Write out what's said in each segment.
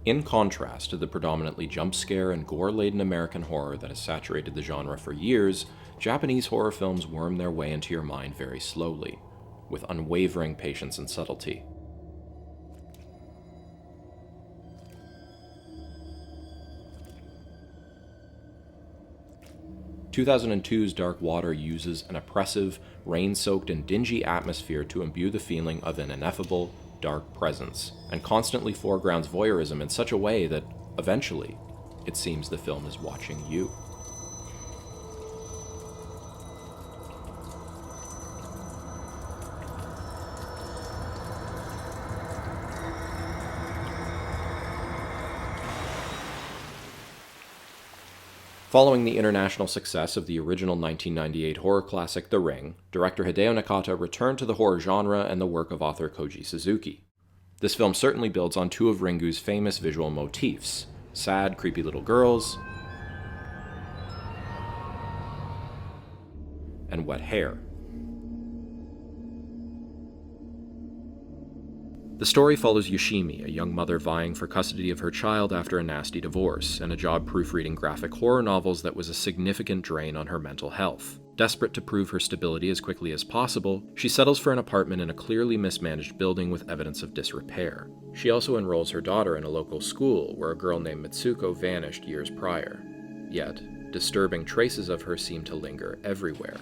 In contrast to the predominantly jump scare and gore-laden American horror that has saturated the genre for years, Japanese horror films worm their way into your mind very slowly, with unwavering patience and subtlety. 2002's Dark Water uses an oppressive, rain-soaked and dingy atmosphere to imbue the feeling of an ineffable, dark presence, and constantly foregrounds voyeurism in such a way that, eventually, it seems the film is watching you. Following the international success of the original 1998 horror classic The Ring, director Hideo Nakata returned to the horror genre and the work of author Koji Suzuki. This film certainly builds on two of Ringu's famous visual motifs: sad, creepy little girls and wet hair. The story follows Yoshimi, a young mother vying for custody of her child after a nasty divorce, and a job proofreading graphic horror novels that was a significant drain on her mental health. Desperate to prove her stability as quickly as possible, she settles for an apartment in a clearly mismanaged building with evidence of disrepair. She also enrolls her daughter in a local school where a girl named Mitsuko vanished years prior. Yet, disturbing traces of her seem to linger everywhere.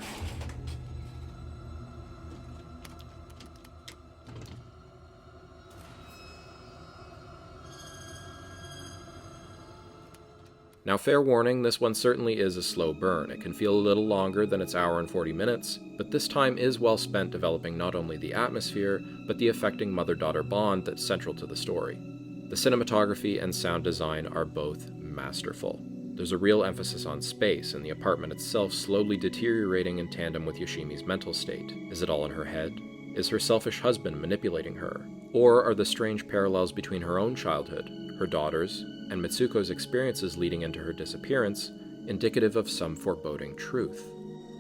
Now, fair warning, this one certainly is a slow burn. It can feel a little longer than its hour and 40 minutes, but this time is well spent developing not only the atmosphere, but the affecting mother-daughter bond that's central to the story. The cinematography and sound design are both masterful. There's a real emphasis on space, and the apartment itself slowly deteriorating in tandem with Yoshimi's mental state. Is it all in her head? Is her selfish husband manipulating her? Or are the strange parallels between her own childhood, her daughter's, and Mitsuko's experiences leading into her disappearance indicative of some foreboding truth?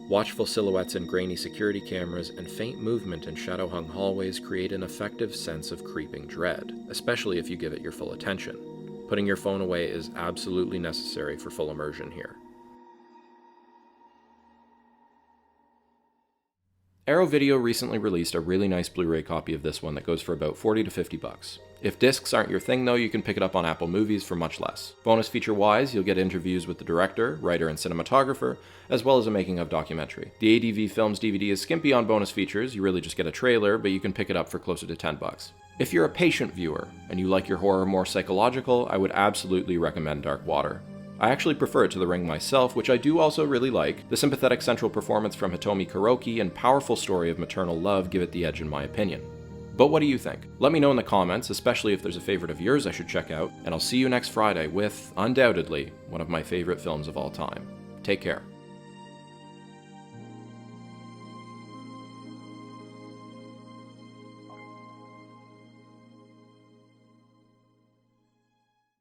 Watchful silhouettes in grainy security cameras and faint movement in shadow-hung hallways create an effective sense of creeping dread, especially if you give it your full attention. Putting your phone away is absolutely necessary for full immersion here. Arrow Video recently released a really nice Blu-ray copy of this one that goes for about $40 to $50. If discs aren't your thing though, you can pick it up on Apple Movies for much less. Bonus feature-wise, you'll get interviews with the director, writer, and cinematographer, as well as a making-of documentary. The ADV Films DVD is skimpy on bonus features, you really just get a trailer, but you can pick it up for closer to $10. If you're a patient viewer, and you like your horror more psychological, I would absolutely recommend Dark Water. I actually prefer it to The Ring myself, which I do also really like. The sympathetic central performance from Hitomi Kuroki and powerful story of maternal love give it the edge in my opinion. But what do you think? Let me know in the comments, especially if there's a favorite of yours I should check out, and I'll see you next Friday with, undoubtedly, one of my favorite films of all time. Take care.